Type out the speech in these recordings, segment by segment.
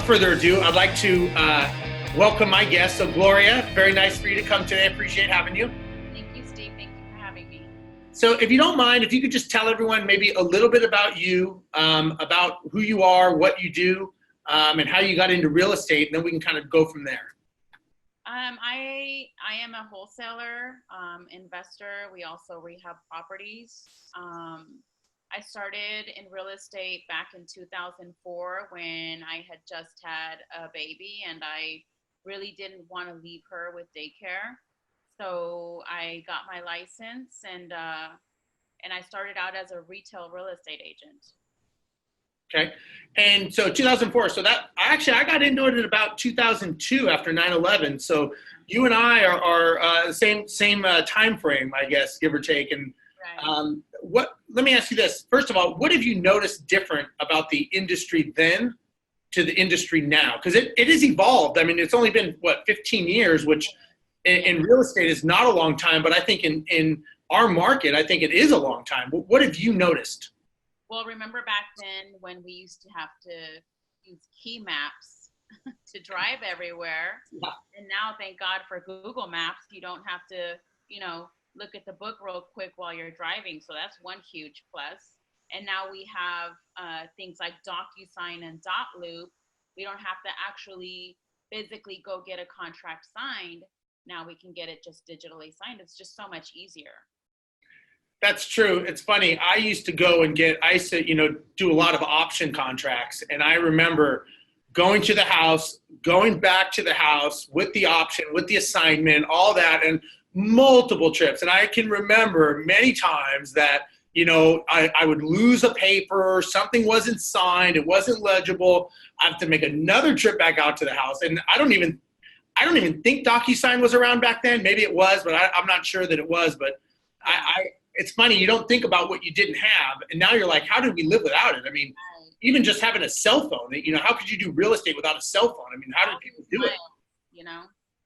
further ado, I'd like to welcome my guest. So Gloria, very nice for you to come today. I appreciate having you. Thank you, Steve. Thank you for having me. So if you don't mind, if you could just tell everyone maybe a little bit about you, about who you are, what you do, and how you got into real estate, and then we can kind of go from there. I am a wholesaler, investor. We also rehab properties. I started in real estate back in 2004 when I had just had a baby and I really didn't want to leave her with daycare. So I got my license and I started out as a retail real estate agent. Okay. And so 2004, so that I got into it in about 2002 after 9/11. So you and I are the same time frame, I guess, give or take. And Right. let me ask you this. First of all, what have you noticed different about the industry then to the industry now? Because it has evolved. I mean, it's only been, 15 years, which in real estate is not a long time, but I think in our market, I think it is a long time. What have you noticed? Well, remember back then when we used to have to use key maps to drive everywhere. Yeah. And now, thank God for Google Maps, you don't have to, look at the book real quick while you're driving. So that's one huge plus. And now we have things like DocuSign and Dotloop. We don't have to actually physically go get a contract signed. Now we can get it just digitally signed. It's just so much easier. That's true. It's funny. I used to do a lot of option contracts. And I remember going to the house, going back to the house with the option, with the assignment, all that, and multiple trips. And I can remember many times that, I would lose a paper, something wasn't signed, it wasn't legible. I have to make another trip back out to the house. And I don't even think DocuSign was around back then. Maybe it was, but I'm not sure that it was. But it's funny, you don't think about what you didn't have, and now you're like, how did we live without it? I mean, even just having a cell phone, how could you do real estate without a cell phone? I mean, how did people do it?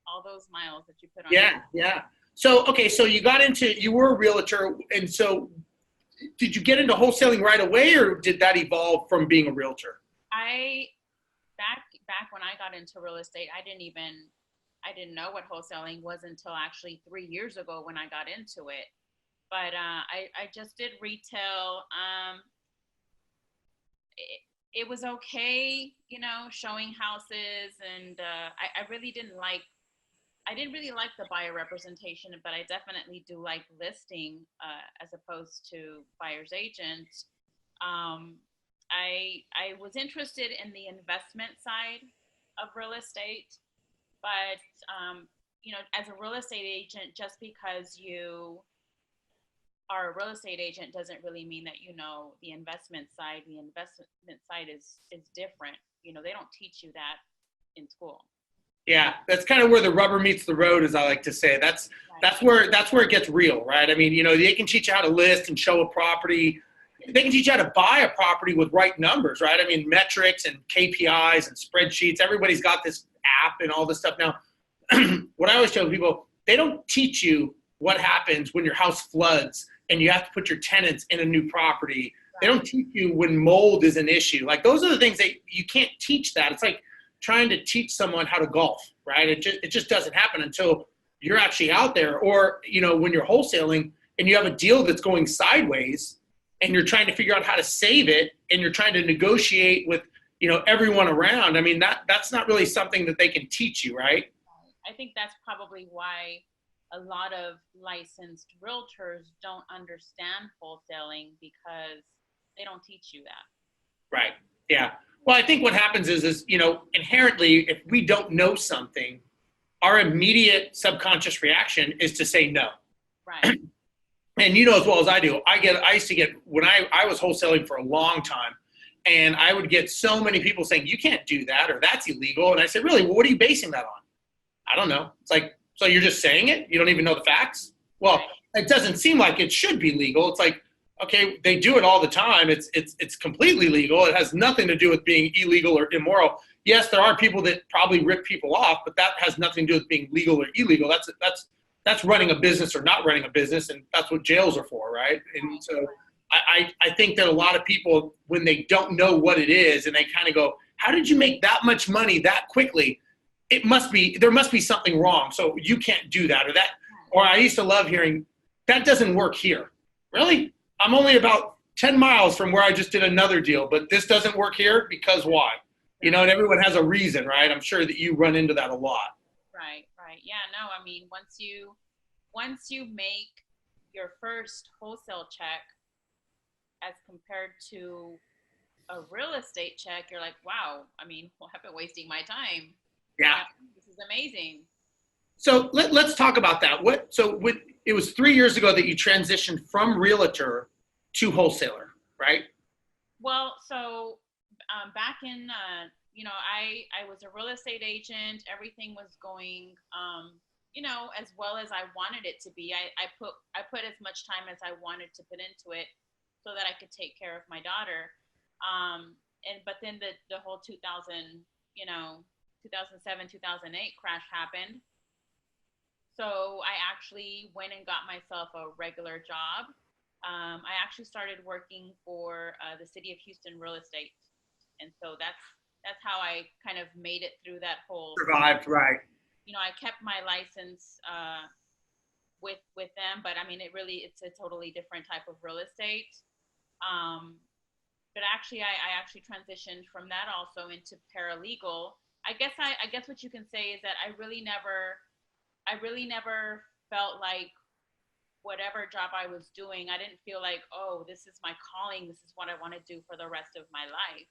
All those miles that you put on. Yeah. So, okay, so you were a realtor, and so did you get into wholesaling right away, or did that evolve from being a realtor? Back when I got into real estate, I didn't know what wholesaling was until actually 3 years ago when I got into it. But I just did retail. It was okay, showing houses, and I didn't really like the buyer representation, but I definitely do like listing as opposed to buyer's agent. I was interested in the investment side of real estate, but as a real estate agent, just because you are a real estate agent doesn't really mean that the investment side. The investment side is different. They don't teach you that in school. Yeah, that's kind of where the rubber meets the road, as I like to say. That's where it gets real, right? I mean, they can teach you how to list and show a property. They can teach you how to buy a property with right numbers, right? I mean, metrics and KPIs and spreadsheets. Everybody's got this app and all this stuff now. What I always tell people, they don't teach you what happens when your house floods and you have to put your tenants in a new property. Right. They don't teach you when mold is an issue. Like, those are the things that you can't teach that. It's like trying to teach someone how to golf, right? It just doesn't happen until you're actually out there. Or, when you're wholesaling and you have a deal that's going sideways and you're trying to figure out how to save it and you're trying to negotiate with, everyone around. I mean, that's not really something that they can teach you, right? I think that's probably why a lot of licensed realtors don't understand wholesaling, because they don't teach you that. Right. Yeah. Well, I think what happens is inherently, if we don't know something, our immediate subconscious reaction is to say no. Right. And as well as I do, I used to get, when I was wholesaling for a long time, and I would get so many people saying, you can't do that, or that's illegal. And I said, really, well, what are you basing that on? I don't know. It's like, so you're just saying it? You don't even know the facts? Well, it doesn't seem like it should be legal. It's like, okay, they do it all the time. It's completely legal. It has nothing to do with being illegal or immoral. Yes, there are people that probably rip people off, but that has nothing to do with being legal or illegal. That's running a business or not running a business, and that's what jails are for, right? And so I think that a lot of people, when they don't know what it is and they kind of go, how did you make that much money that quickly? There must be something wrong. So you can't do that. Or I used to love hearing, that doesn't work here. Really? I'm only about 10 miles from where I just did another deal, but this doesn't work here because why? You know, and everyone has a reason, right? I'm sure that you run into that a lot. Right. Yeah, no, I mean, once you make your first wholesale check as compared to a real estate check, you're like, wow, I mean, well, I've been wasting my time. Yeah. This is amazing. So let's talk about that. It was 3 years ago that you transitioned from realtor to wholesaler, right? Well, so back in, I was a real estate agent. Everything was going, as well as I wanted it to be. I put as much time as I wanted to put into it so that I could take care of my daughter. But then the whole 2007, 2008 crash happened. So I actually went and got myself a regular job. I actually started working for the city of Houston real estate, and so that's how I kind of made it through that whole. Survived, right? I kept my license with them, but I mean, it's a totally different type of real estate. But actually, I actually transitioned from that also into paralegal. I guess what you can say is that I really never felt like whatever job I was doing, I didn't feel like, oh, this is my calling. This is what I want to do for the rest of my life,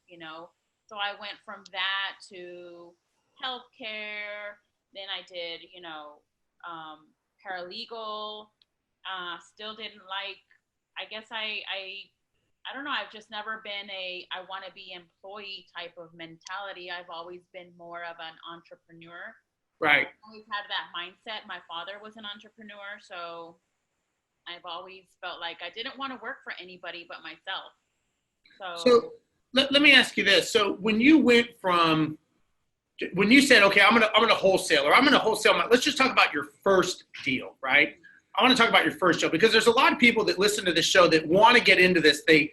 So I went from that to healthcare. Then I did, paralegal. Still didn't like, I guess I don't know. I've just never been I want to be employee type of mentality. I've always been more of an entrepreneur. Right. I've always had that mindset. My father was an entrepreneur, so I've always felt like I didn't want to work for anybody but myself. So let me ask you this. So when you said, okay, I'm gonna wholesaler, I'm gonna wholesale let's just talk about your first deal, right? I want to talk about your first deal because there's a lot of people that listen to this show that want to get into this. They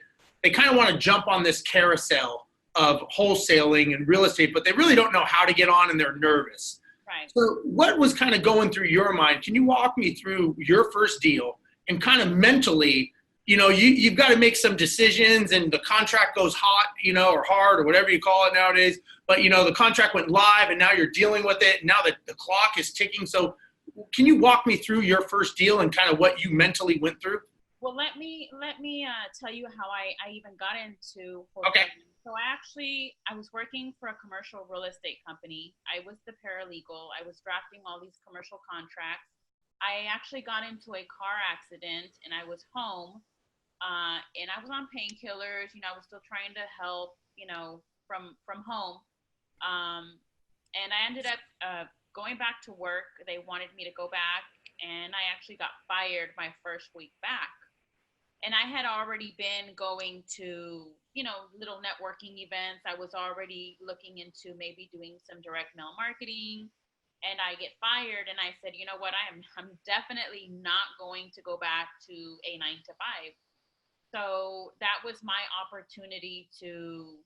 kind of want to jump on this carousel of wholesaling and real estate, but they really don't know how to get on and they're nervous. Right. So what was kind of going through your mind? Can you walk me through your first deal and kind of mentally, you've got to make some decisions and the contract goes hot, or hard or whatever you call it nowadays. But, the contract went live and now you're dealing with it. And now that the clock is ticking. So can you walk me through your first deal and kind of what you mentally went through? Well, let me tell you how I even got into wholesaling. Okay. So I was working for a commercial real estate company. I was the paralegal. I was drafting all these commercial contracts. I actually got into a car accident and I was home, and I was on painkillers. I was still trying to help, from home. And I ended up going back to work. They wanted me to go back, and I actually got fired my first week back. And I had already been going to, little networking events. I was already looking into maybe doing some direct mail marketing, and I get fired. And I said, you know what? I'm definitely not going to go back to a 9 to 5. So that was my opportunity to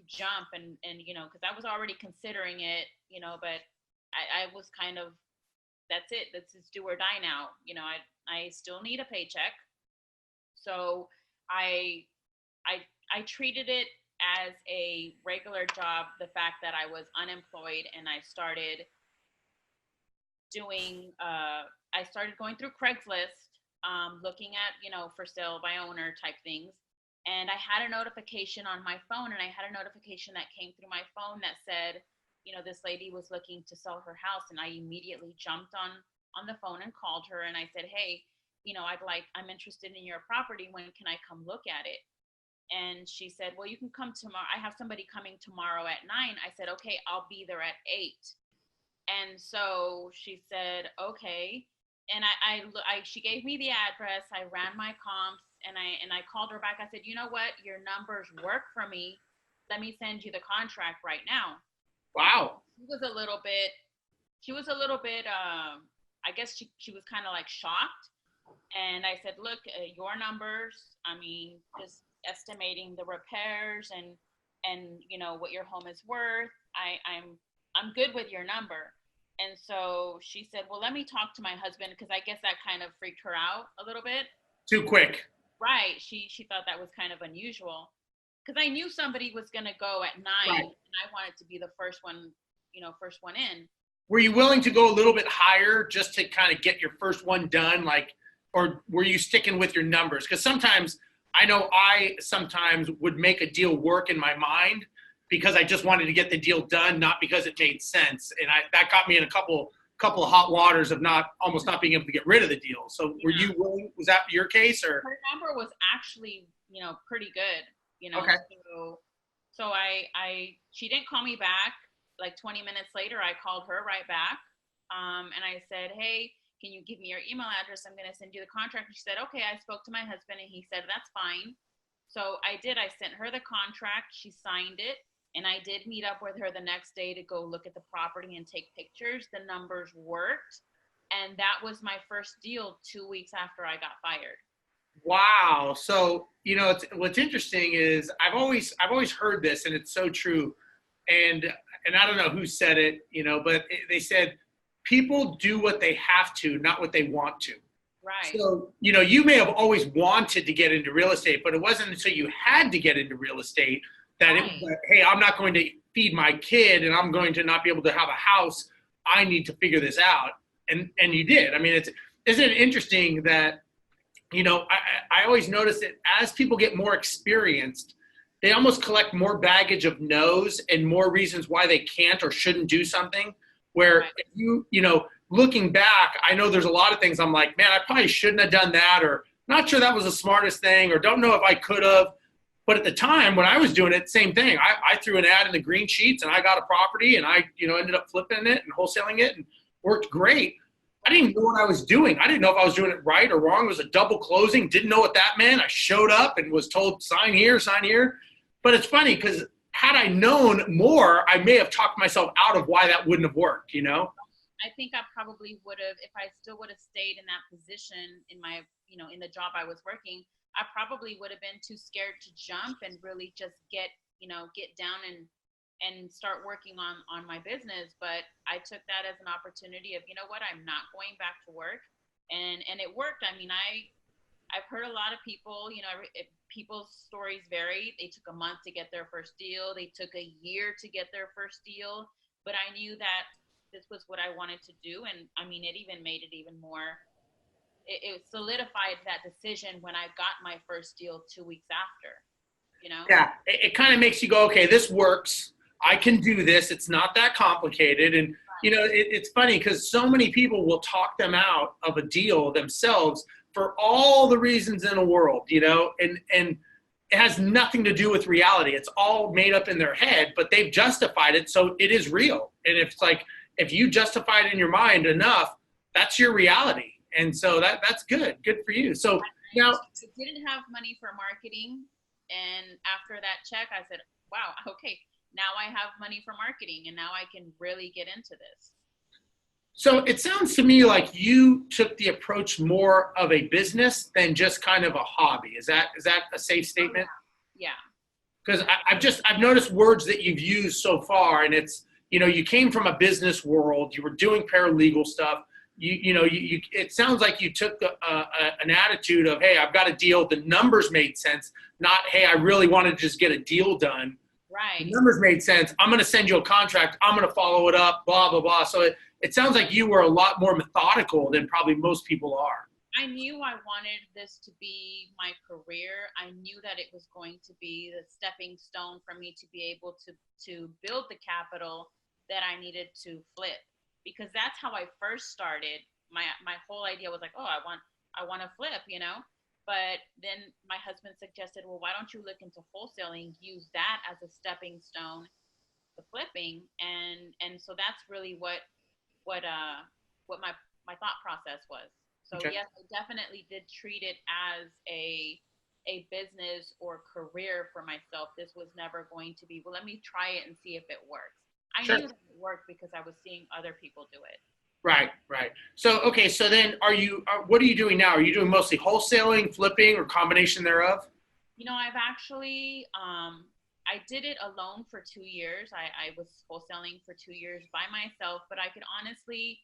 jump and because I was already considering it, but I was kind of, that's it. This is do or die now. I still need a paycheck. So I treated it as a regular job, the fact that I was unemployed, and I started going through Craigslist, looking at, for sale by owner type things. And I had a notification on my phone, and I had a notification that came through my phone that said, this lady was looking to sell her house. And I immediately jumped on the phone and called her, and I said, hey, I'm interested in your property. When can I come look at it? And she said, well, you can come tomorrow. I have somebody coming tomorrow at 9. I said, okay, I'll be there at 8. And so she said, okay. And she gave me the address. I ran my comps, and I called her back. I said, you know what? Your numbers work for me. Let me send you the contract right now. Wow. She was a little bit, I guess she was kind of like shocked. And I said, look, your numbers, just estimating the repairs and and what your home is worth. I'm good with your number. And so she said, well, let me talk to my husband, because I guess that kind of freaked her out a little bit. Too quick. Right. She thought that was kind of unusual, because I knew somebody was going to go at 9, Right. and I wanted to be the first one, first one in. Were you willing to go a little bit higher just to kind of get your first one done? Or were you sticking with your numbers? Because sometimes I know I sometimes would make a deal work in my mind because I just wanted to get the deal done, not because it made sense. And that got me in a couple of hot waters of almost not being able to get rid of the deal. So were you willing? Was that your case? Or her number was actually, pretty good, Okay. So she didn't call me back. Like 20 minutes later, I called her right back. And I said, hey, can you give me your email address? I'm going to send you the contract. And she said, okay. I spoke to my husband, and he said, that's fine. So I did. I sent her the contract. She signed it. And I did meet up with her the next day to go look at the property and take pictures. The numbers worked. And that was my first deal 2 weeks after I got fired. Wow. So, what's interesting is I've always heard this, and it's so true. And I don't know who said it, but they said people do what they have to, not what they want to. Right. So, you may have always wanted to get into real estate, but it wasn't until you had to get into real estate that it was like, hey, I'm not going to feed my kid, and I'm going to not be able to have a house. I need to figure this out. And you did. I mean, isn't it interesting that, I always notice that as people get more experienced, they almost collect more baggage of no's and more reasons why they can't or shouldn't do something. Where if looking back, I know there's a lot of things I'm like, man, I probably shouldn't have done that, or not sure that was the smartest thing, or don't know if I could have. But at the time when I was doing it, same thing. I threw an ad in the green sheets, and I got a property, and I, ended up flipping it and wholesaling it, and worked great. I didn't even know what I was doing. I didn't know if I was doing it right or wrong. It was a double closing. Didn't know what that meant. I showed up and was told, sign here, sign here. But it's funny because had I known more, I may have talked myself out of why that wouldn't have worked, I think I probably would have, if I still would have stayed in that position in my, in the job I was working, I probably would have been too scared to jump and really just get down and start working on my business. But I took that as an opportunity of, I'm not going back to work. And it worked. I mean, I've heard a lot of people, people's stories vary. They took a month to get their first deal. They took a year to get their first deal. But I knew that this was what I wanted to do. And I mean, it even made it even more, it solidified that decision when I got my first deal 2 weeks after, Yeah, it kind of makes you go, okay, this works. I can do this. It's not that complicated. And, it's funny because so many people will talk them out of a deal themselves for all the reasons in the world, and it has nothing to do with reality. It's all made up in their head, but they've justified it. So it is real. And if you justify it in your mind enough, that's your reality. And so that's good for you. So now I didn't have money for marketing. And after that check, I said, wow, okay, now I have money for marketing, and now I can really get into this. So it sounds to me like you took the approach more of a business than just kind of a hobby. Is that a safe statement? Yeah. Because I've noticed words that you've used so far, and it's, you came from a business world, you were doing paralegal stuff. It sounds like you took an attitude of, hey, I've got a deal. The numbers made sense. Not, hey, I really want to just get a deal done. Right. The numbers made sense. I'm going to send you a contract. I'm going to follow it up, blah, blah, blah. So it sounds like you were a lot more methodical than probably most people are. I knew I wanted this to be my career. I knew that it was going to be the stepping stone for me to be able to build the capital that I needed to flip. Because that's how I first started. My whole idea was like, oh, I want to flip, But then my husband suggested, well, why don't you look into wholesaling, use that as a stepping stone to flipping, and so that's really what my thought process was. So okay. Yes, I definitely did treat it as a business or career for myself. This was never going to be, well, let me try it and see if it works. I knew that it worked because I was seeing other people do it. Right. So, okay. So then what are you doing now? Are you doing mostly wholesaling, flipping, or combination thereof? I've actually, I did it alone for 2 years. I was wholesaling for 2 years by myself, but I could honestly,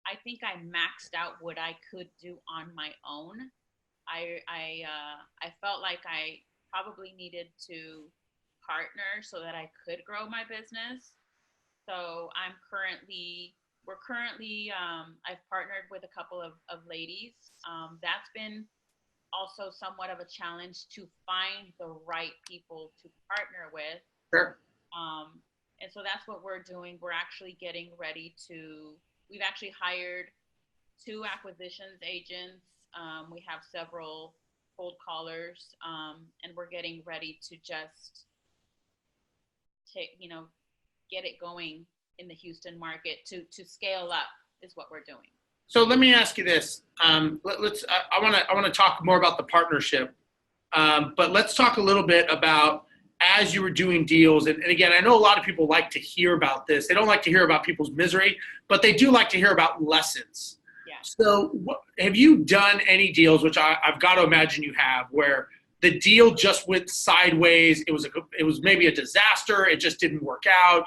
I think I maxed out what I could do on my own. I felt like I probably needed to partner so that I could grow my business. So we're currently, I've partnered with a couple of ladies. That's been also somewhat of a challenge to find the right people to partner with. Sure. And so that's what we're doing. We're actually getting ready to, we've actually hired two acquisitions agents. We have several cold callers, and we're getting ready to just take, get it going in the Houston market to scale up is what we're doing. So let me ask you this. Let's. I want to talk more about the partnership, but let's talk a little bit about as you were doing deals. And again, I know a lot of people like to hear about this. They don't like to hear about people's misery, but they do like to hear about lessons. Yeah. So have you done any deals, which I've got to imagine you have, where the deal just went sideways? It was maybe a disaster. It just didn't work out.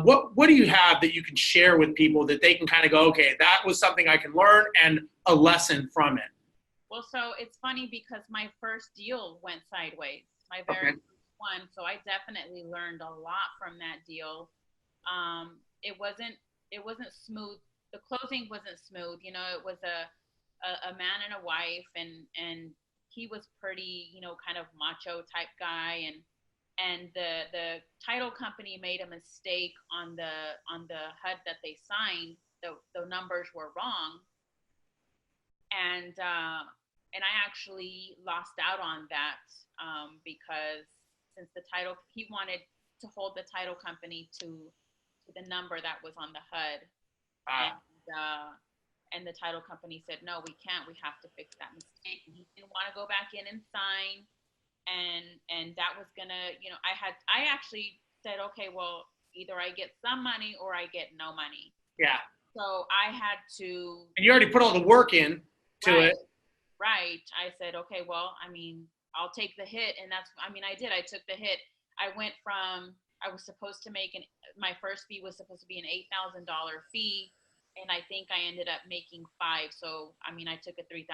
What do you have that you can share with people that they can kind of go, okay, that was something I can learn and a lesson from it? Well, so it's funny because my first deal went sideways, my very first one. So I definitely learned a lot from that deal. It wasn't smooth. The closing wasn't smooth. It was a man and a wife, and he was pretty, kind of macho type guy, and the title company made a mistake on the HUD that they signed. The numbers were wrong, and I actually lost out on that, because since he wanted to hold the title company to the number that was on the HUD, and the title company said, no, we can't. We have to fix that mistake. And he didn't want to go back in and sign. And that was gonna, I actually said, okay, well, either I get some money or I get no money. Yeah. So I had to. And you already put all the work in to it. Right. I said, okay, well, I'll take the hit. And I did. I took the hit. I was supposed to make my first fee was supposed to be an $8,000 fee. And I think I ended up making $5,000. So, I took a $3,000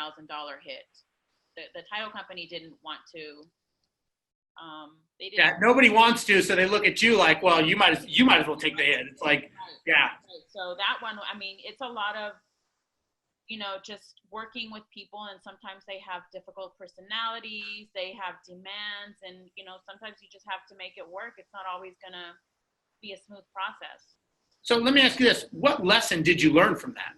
hit. The title company didn't want to. They didn't. Yeah, nobody wants to, so they look at you like, well, you might as well take the hit. It's like, yeah. Right. So that one, it's a lot of, just working with people, and sometimes they have difficult personalities, they have demands, and sometimes you just have to make it work. It's not always gonna be a smooth process. So let me ask you this: what lesson did you learn from that?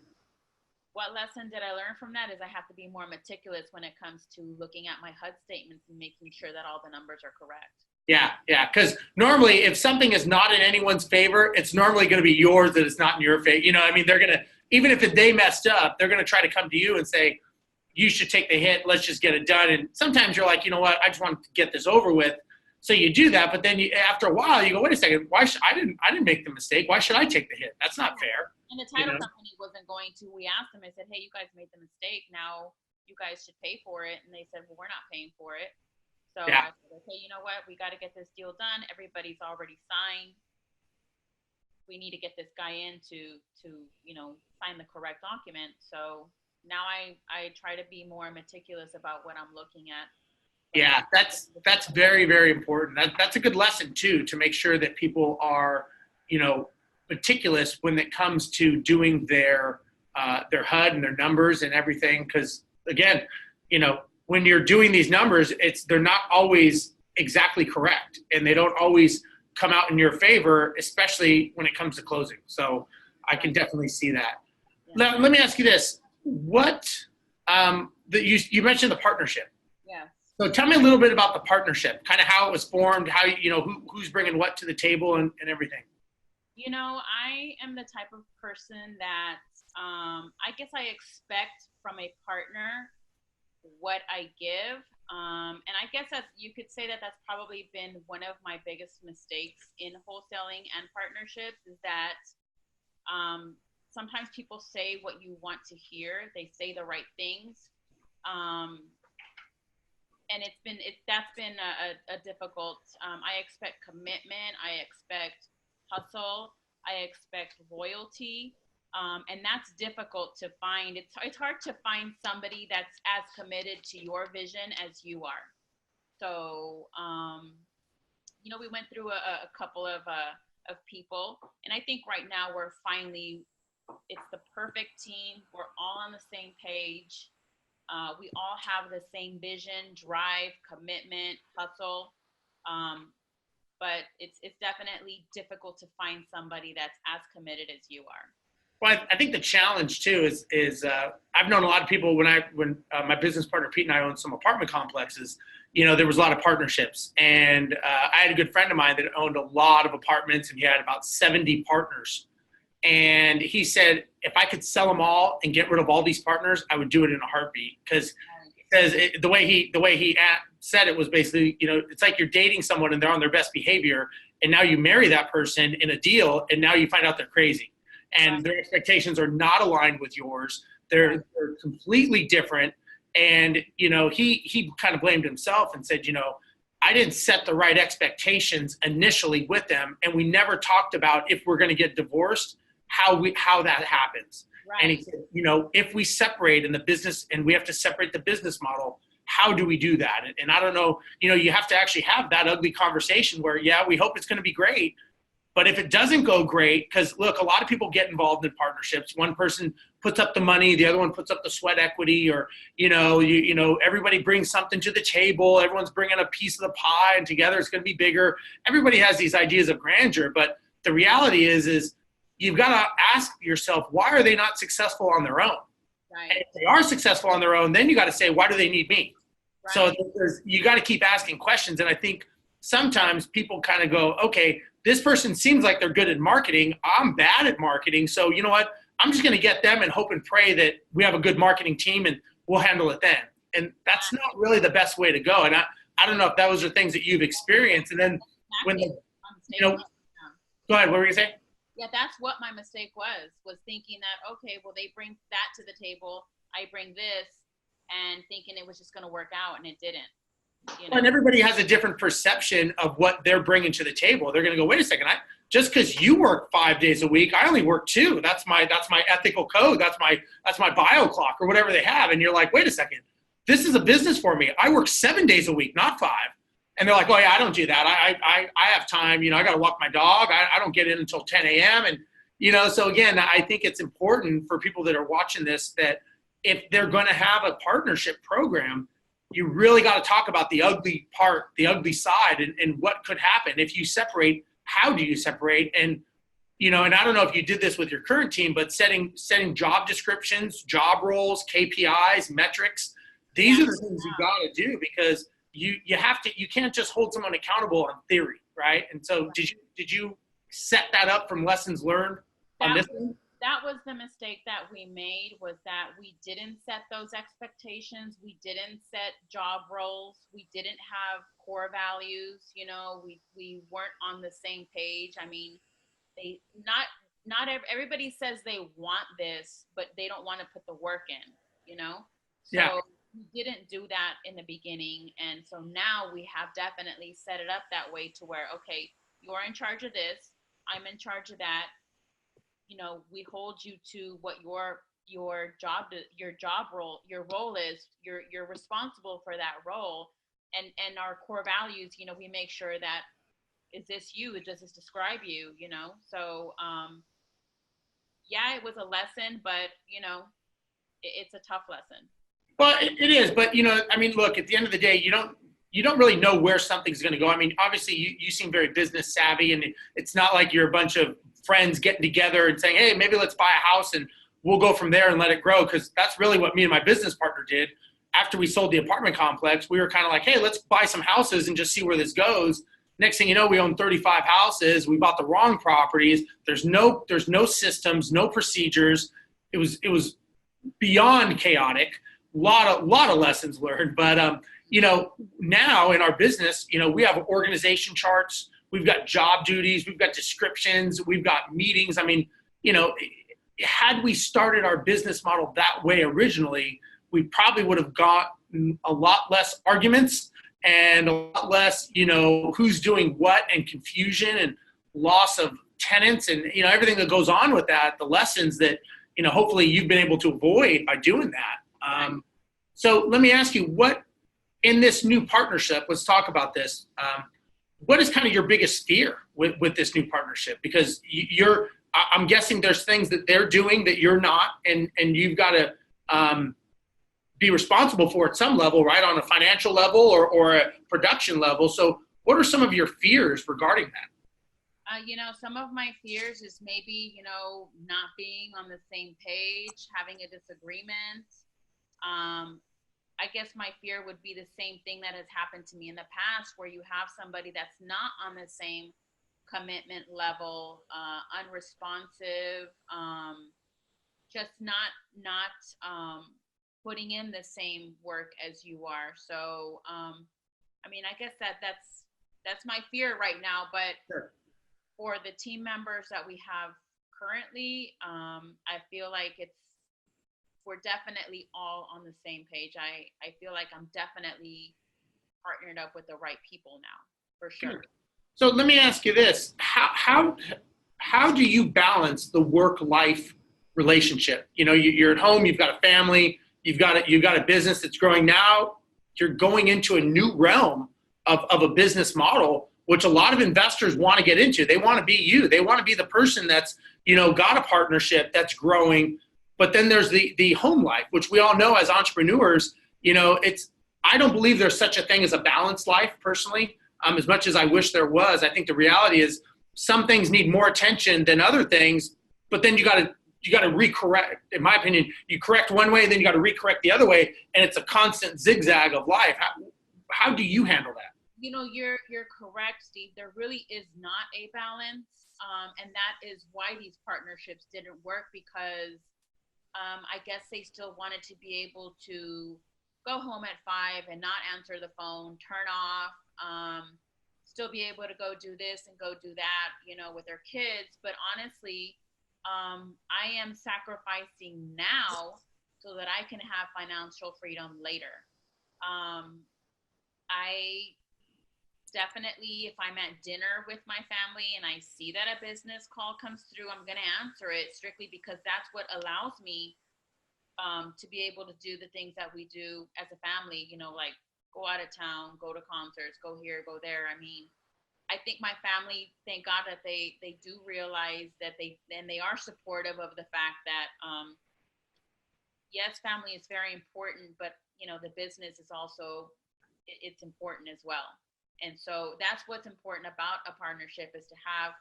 What lesson did I learn from that is I have to be more meticulous when it comes to looking at my HUD statements and making sure that all the numbers are correct. Yeah. Because normally, if something is not in anyone's favor, it's normally going to be yours that is not in your favor. They're going to, even if they messed up, they're going to try to come to you and say, you should take the hit. Let's just get it done. And sometimes you're like, you know what? I just want to get this over with. So you do that, but then after a while, you go, wait a second. I didn't make the mistake. Why should I take the hit? That's not fair. And the title company wasn't going to. We asked them. I said, hey, you guys made the mistake. Now you guys should pay for it. And they said, well, we're not paying for it. So I said, okay, you know what? We got to get this deal done. Everybody's already signed. We need to get this guy in to sign the correct document. So now I try to be more meticulous about what I'm looking at. Yeah, that's very, very important. That's a good lesson too, to make sure that people are, meticulous when it comes to doing their HUD and their numbers and everything. Because again, when you're doing these numbers, they're not always exactly correct, and they don't always come out in your favor, especially when it comes to closing. So I can definitely see that. Yeah. Let me ask you this: what you mentioned the partnership. Yeah. So tell me a little bit about the partnership, kind of how it was formed, how who's bringing what to the table and everything. I am the type of person that I guess I expect from a partner what I give. And I guess that you could say that that's probably been one of my biggest mistakes in wholesaling and partnerships is that sometimes people say what you want to hear. They say the right things. and that's been a difficult. I expect commitment. I expect hustle. I expect loyalty. And that's difficult to find. It's hard to find somebody that's as committed to your vision as you are. So, we went through a couple of people, and I think right now it's the perfect team. We're all on the same page. We all have the same vision, drive, commitment, hustle. But it's definitely difficult to find somebody that's as committed as you are. Well, I think the challenge too is I've known a lot of people when my business partner Pete and I owned some apartment complexes. There was a lot of partnerships, and I had a good friend of mine that owned a lot of apartments, and he had about 70 partners. And he said, if I could sell them all and get rid of all these partners, I would do it in a heartbeat. Because the way he said it was basically, it's like you're dating someone and they're on their best behavior, and now you marry that person in a deal, and now you find out they're crazy, and their expectations are not aligned with yours. They're completely different. And he kind of blamed himself and said, I didn't set the right expectations initially with them, and we never talked about if we're going to get divorced, how that happens. Right. And he said, if we separate in the business and we have to separate the business model, how do we do that? And I don't know, you have to actually have that ugly conversation where, yeah, we hope it's going to be great. But if it doesn't go great, because look, a lot of people get involved in partnerships. One person puts up the money, the other one puts up the sweat equity, or, everybody brings something to the table. Everyone's bringing a piece of the pie, and together it's going to be bigger. Everybody has these ideas of grandeur, but the reality is you've got to ask yourself, why are they not successful on their own? Right. And if they are successful on their own, then you got to say, why do they need me? Right. So you got to keep asking questions. And I think sometimes people kind of go, okay, this person seems like they're good at marketing. I'm bad at marketing. So you know what? I'm just going to get them and hope and pray that we have a good marketing team and we'll handle it then. And that's not really the best way to go. And I don't know if those are things that you've experienced. And then when, go ahead, what were you saying? Yeah, that's what my mistake was thinking that, okay, well, they bring that to the table. I bring this, and thinking it was just going to work out, and it didn't. And everybody has a different perception of what they're bringing to the table. They're going to go, wait a second, just because you work 5 days a week, I only work 2. That's my ethical code. That's my bio clock, or whatever they have. And you're like, wait a second, this is a business for me. I work 7 days a week, not 5. And they're like, oh yeah, I don't do that. I have time. I got to walk my dog. I don't get in until 10 a.m. And so again, I think it's important for people that are watching this that if they're going to have a partnership program, you really got to talk about the ugly part, the ugly side, and what could happen if you separate. How do you separate? And and I don't know if you did this with your current team, but setting job descriptions, job roles, KPIs, metrics. These are the things you got to do, because you can't just hold someone accountable on theory, right? And so did you set that up from lessons learned on this one? That was the mistake that we made, was that we didn't set those expectations. We didn't set job roles. We didn't have core values. We weren't on the same page. I mean, everybody says they want this, but they don't want to put the work in, So yeah. We didn't do that in the beginning. And so now we have definitely set it up that way to where, okay, you're in charge of this. I'm in charge of that. We hold you to what your job role, your role is. You're responsible for that role, and our core values. We make sure that, is this you? Does this describe you? So yeah, it was a lesson, but it's a tough lesson. Well, it is, but look, at the end of the day, you don't really know where something's going to go. I mean, obviously you seem very business savvy, and it's not like you're a bunch of friends getting together and saying, hey, maybe let's buy a house and we'll go from there and let it grow. Because that's really what me and my business partner did. After we sold the apartment complex, we were kind of like, hey, let's buy some houses and just see where this goes. Next thing you know, we own 35 houses. We bought the wrong properties. There's no systems, no procedures. It was beyond chaotic. Lot of lessons learned. But now in our business, we have organization charts. We've got job duties. We've got descriptions. We've got meetings. I mean, had we started our business model that way originally, we probably would have got a lot less arguments and a lot less, who's doing what, and confusion and loss of tenants and, everything that goes on with that, the lessons that, hopefully you've been able to avoid by doing that. So let me ask you, what in this new partnership, let's talk about this. What is kind of your biggest fear with this new partnership? Because I'm guessing there's things that they're doing that you're not, and you've got to be responsible for at some level, right? On a financial level or a production level. So what are some of your fears regarding that? Some of my fears is maybe, not being on the same page, having a disagreement. I guess my fear would be the same thing that has happened to me in the past, where you have somebody that's not on the same commitment level, unresponsive, just not putting in the same work as you are. So, I guess that's my fear right now. But sure. For the team members that we have currently, I feel like we're definitely all on the same page. I feel like I'm definitely partnered up with the right people now, for sure. So let me ask you this: how do you balance the work-life relationship? You're at home, you've got a family, you've got a business that's growing. Now you're going into a new realm of a business model, which a lot of investors want to get into. They want to be you. They want to be the person that's, got a partnership that's growing. But then there's the home life, which we all know as entrepreneurs, I don't believe there's such a thing as a balanced life personally. As much as I wish there was, I think the reality is some things need more attention than other things, but then you got to recorrect. In my opinion, you correct one way, then you got to recorrect the other way. And it's a constant zigzag of life. How do you handle that? You're correct, Steve. There really is not a balance. And that is why these partnerships didn't work, because I guess they still wanted to be able to go home at 5 and not answer the phone, turn off, still be able to go do this and go do that, with their kids. But honestly, I am sacrificing now so that I can have financial freedom later. I definitely, if I'm at dinner with my family and I see that a business call comes through, I'm going to answer it strictly because that's what allows me to be able to do the things that we do as a family, like go out of town, go to concerts, go here, go there. I think my family, thank God that they do realize that they are supportive of the fact that, yes, family is very important, but, the business is also, it's important as well. And so that's what's important about a partnership, is to have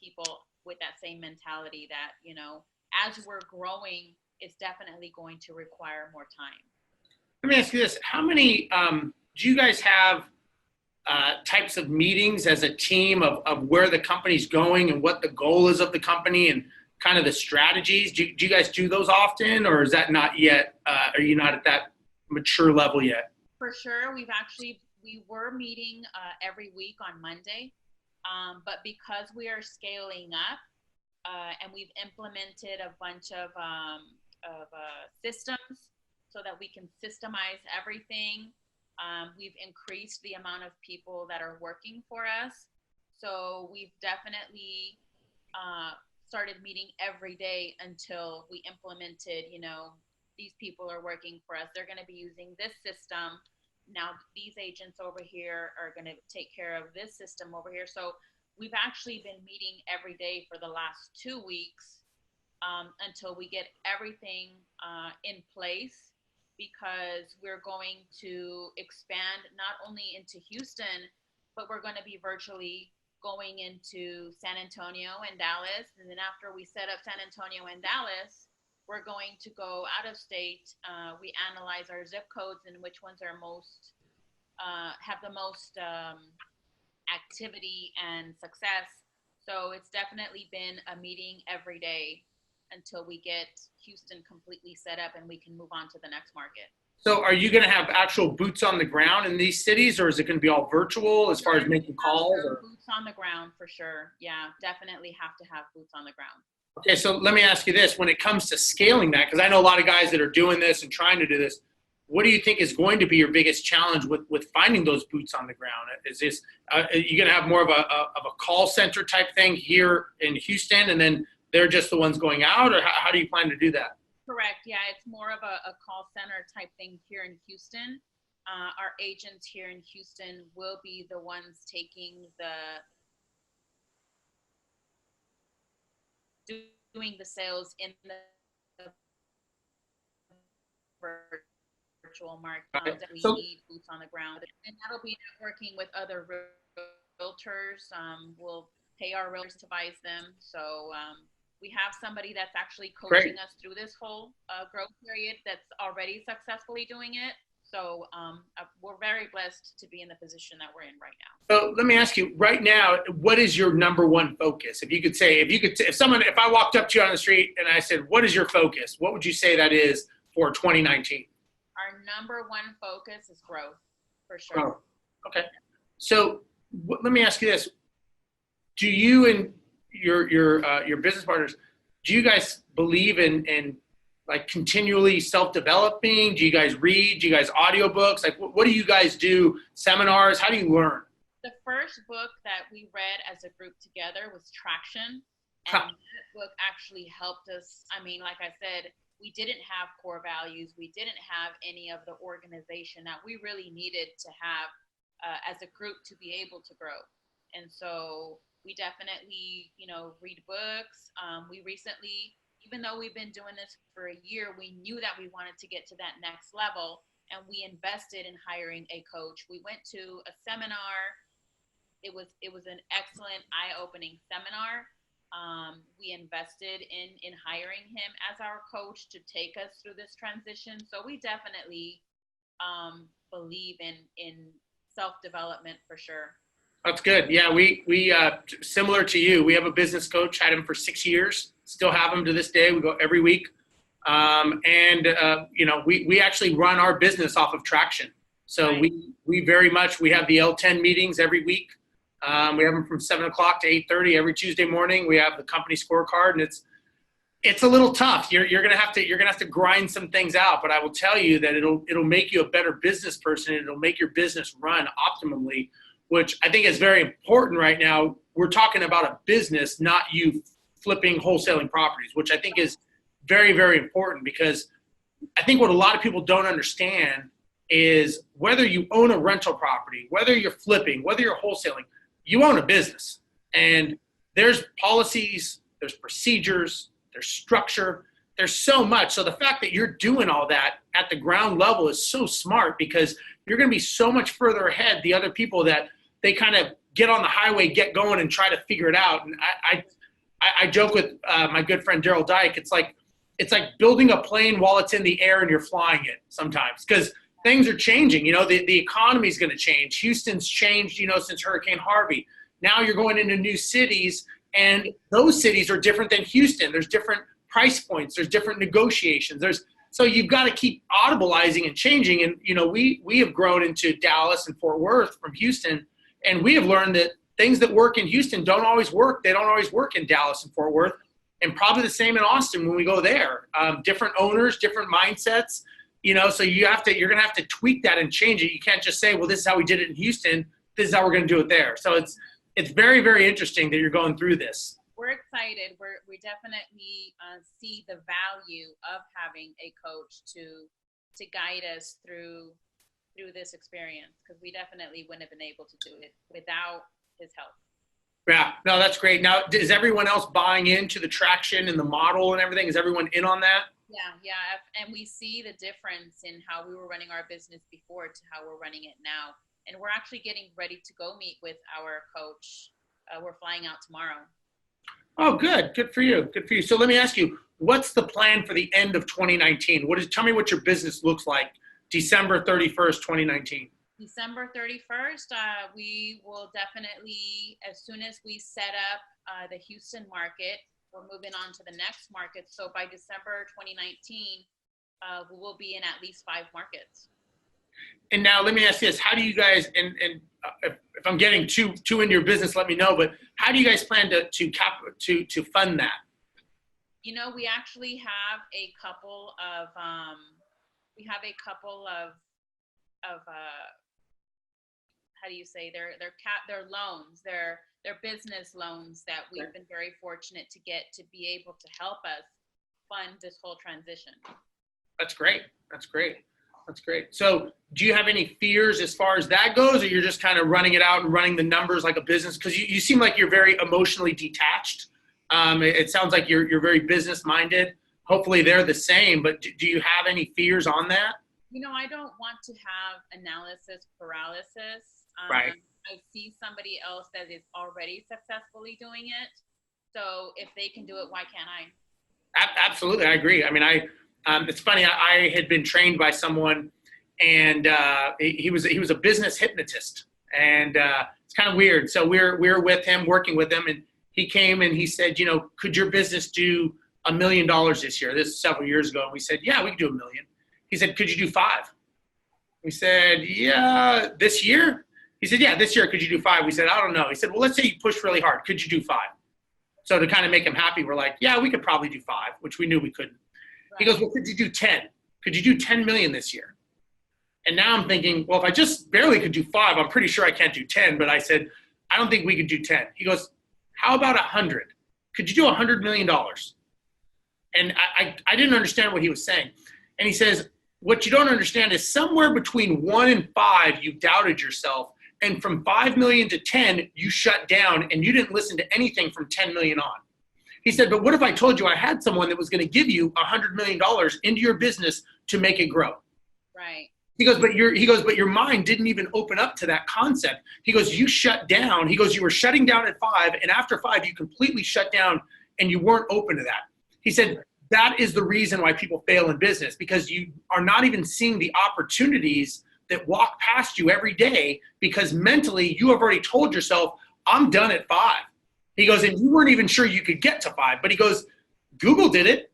people with that same mentality that, as we're growing, it's definitely going to require more time. Let me ask you this. How many, do you guys have types of meetings as a team of where the company's going and what the goal is of the company and kind of the strategies? Do you guys do those often, or is that not yet? Are you not at that mature level yet? For sure. We were meeting every week on Monday, but because we are scaling up and we've implemented a bunch of systems so that we can systemize everything, we've increased the amount of people that are working for us. So we've definitely started meeting every day until we implemented, these people are working for us. They're going to be using this system. Now these agents over here are going to take care of this system over here. So we've actually been meeting every day for the last 2 weeks until we get everything in place, because we're going to expand not only into Houston, but we're going to be virtually going into San Antonio and Dallas. And then after we set up San Antonio and Dallas, we're going to go out of state. We analyze our zip codes and which ones are most, have the most activity and success. So it's definitely been a meeting every day until we get Houston completely set up and we can move on to the next market. So are you going to have actual boots on the ground in these cities, or is it going to be all virtual as far as making calls? Or? Boots on the ground for sure. Yeah, definitely have to have boots on the ground. Okay, so let me ask you this. When it comes to scaling that, because I know a lot of guys that are doing this and trying to do this, what do you think is going to be your biggest challenge with finding those boots on the ground? Is this are you going to have more of a call center type thing here in Houston, and then they're just the ones going out, or how do you plan to do that? Correct. Yeah, it's more of a call center type thing here in Houston. Our agents here in Houston will be the ones taking doing the sales in the virtual market. Okay. That we So need boots on the ground, and that'll be networking with other realtors. We'll pay our realtors to advise them. So we have somebody that's actually coaching great. us through this whole growth period that's already successfully doing it. So we're very blessed to be in the position that we're in right now. So let me ask you right now, what is your number one focus? If you could say, if I walked up to you on the street and I said, what is your focus? What would you say that is for 2019? Our number one focus is growth, for sure. Oh, okay. So let me ask you this: do you and your business partners, do you guys believe in like continually self-developing? Do you guys read? Do you guys audiobooks? Like, what do you guys do? Seminars? How do you learn? The first book that we read as a group together was Traction. And that book actually helped us. I mean, like I said, we didn't have core values. We didn't have any of the organization that we really needed to have as a group to be able to grow. And so we definitely, read books. We recently, even though we've been doing this for a year, we knew that we wanted to get to that next level, and we invested in hiring a coach. We went to a seminar. It was an excellent, eye-opening seminar. We invested in hiring him as our coach to take us through this transition. So we definitely believe in self-development for sure. That's good. Yeah, we similar to you. We have a business coach. Had him for 6 years. Still have him to this day. We go every week, we actually run our business off of Traction. So Right. we have the L10 meetings every week. We have them from 7 o'clock to 8:30 every Tuesday morning. We have the company scorecard, and it's a little tough. You're gonna have to grind some things out. But I will tell you that it'll make you a better business person. And it'll make your business run optimally, which I think is very important right now. We're talking about a business, not you flipping wholesaling properties, which I think is very, very important, because I think what a lot of people don't understand is whether you own a rental property, whether you're flipping, whether you're wholesaling, you own a business. And there's policies, there's procedures, there's structure, there's so much. So the fact that you're doing all that at the ground level is so smart, because you're going to be so much further ahead the other people that they kind of get on the highway, get going, and try to figure it out. And I joke with my good friend Daryl Dyke. It's like building a plane while it's in the air and you're flying it sometimes, because things are changing. The economy is going to change. Houston's changed, since Hurricane Harvey. Now you're going into new cities, and those cities are different than Houston. There's different price points. There's different negotiations. So you've got to keep audibleizing and changing. And, we have grown into Dallas and Fort Worth from Houston, and we have learned that things that work in Houston don't always work. They don't always work in Dallas and Fort Worth, and probably the same in Austin when we go there. Different owners, different mindsets, so you're going to have to tweak that and change it. You can't just say, well, this is how we did it in Houston. This is how we're going to do it there. So it's very, very interesting that you're going through this. We're excited. We definitely see the value of having a coach to guide us through this experience, because we definitely wouldn't have been able to do it without his help. Yeah, no, that's great. Now, is everyone else buying into the Traction and the model and everything? Is everyone in on that? Yeah. And we see the difference in how we were running our business before to how we're running it now. And we're actually getting ready to go meet with our coach. We're flying out tomorrow. Oh, good. Good for you. Good for you. So let me ask you, what's the plan for the end of 2019? Tell me what your business looks like December 31st, 2019. December 31st, we will definitely, as soon as we set up the Houston market, we're moving on to the next market. So by December 2019, we will be in at least 5 markets. And now let me ask this: how do you guys, and if I'm getting too into your business, let me know. But how do you guys plan to fund that? You know, we actually have a couple of how do you say, their loans, their business loans that we've been very fortunate to get to be able to help us fund this whole transition. That's great. That's great. That's great. So do you have any fears as far as that goes, or you're just kind of running it out and running the numbers like a business? Because you seem like you're very emotionally detached. It sounds like you're very business minded. Hopefully they're the same, but do you have any fears on that? You know, I don't want to have analysis paralysis. Right. I see somebody else that is already successfully doing it. So if they can do it, why can't I? Absolutely. I agree. I mean, it's funny. I had been trained by someone, and he was a business hypnotist, and it's kind of weird. So we're with him, working with him, and he came and he said, you know, could your business do $1 million this year? This is several years ago, and we said, yeah, we could do $1 million. He said, could you do 5? We said, yeah, this year? He said, yeah, this year, could you do 5? We said, I don't know. He said, well, let's say you push really hard. Could you do 5? So to kind of make him happy, we're like, yeah, we could probably do 5, which we knew we couldn't. Right. He goes, well, could you do 10? Could you do 10 million this year? And now I'm thinking, well, if I just barely could do 5, I'm pretty sure I can't do 10. But I said, I don't think we could do 10. He goes, how about 100? Could you do $100 million? And I didn't understand what he was saying. And he says, what you don't understand is somewhere between 1 and 5, you doubted yourself. And from 5 million to 10, you shut down and you didn't listen to anything from 10 million on. He said, but what if I told you I had someone that was going to give you $100 million into your business to make it grow? Right. He goes, but your mind didn't even open up to that concept. He goes, you shut down. He goes, you were shutting down at 5, and after 5, you completely shut down and you weren't open to that. He said, that is the reason why people fail in business, because you are not even seeing the opportunities that walk past you every day, because mentally you have already told yourself, I'm done at 5. He goes, and you weren't even sure you could get to 5. But he goes, Google did it,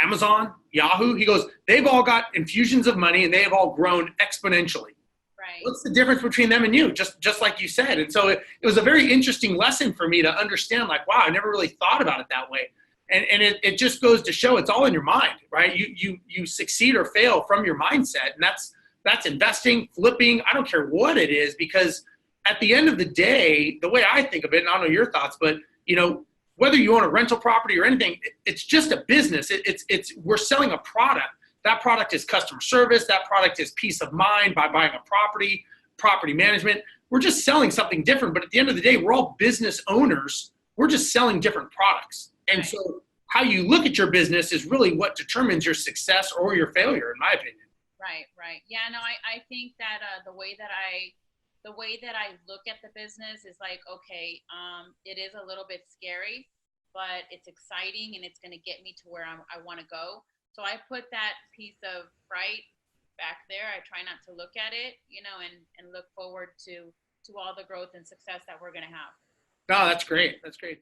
Amazon, Yahoo. He goes, they've all got infusions of money and they have all grown exponentially. Right. What's the difference between them and you? Just like you said. And so it was a very interesting lesson for me to understand, like, wow, I never really thought about it that way. And it just goes to show it's all in your mind, right? You succeed or fail from your mindset. And that's investing, flipping, I don't care what it is, because at the end of the day, the way I think of it, and I don't know your thoughts, but you know, whether you own a rental property or anything, it's just a business. We're selling a product. That product is customer service. That product is peace of mind by buying a property management. We're just selling something different. But at the end of the day, we're all business owners. We're just selling different products. And so how you look at your business is really what determines your success or your failure, in my opinion. Right. Yeah, no, I think that the way that I look at the business is like, okay, it is a little bit scary, but it's exciting and it's going to get me to where I want to go. So I put that piece of fright back there. I try not to look at it, you know, and look forward to all the growth and success that we're going to have. No, that's great. That's great.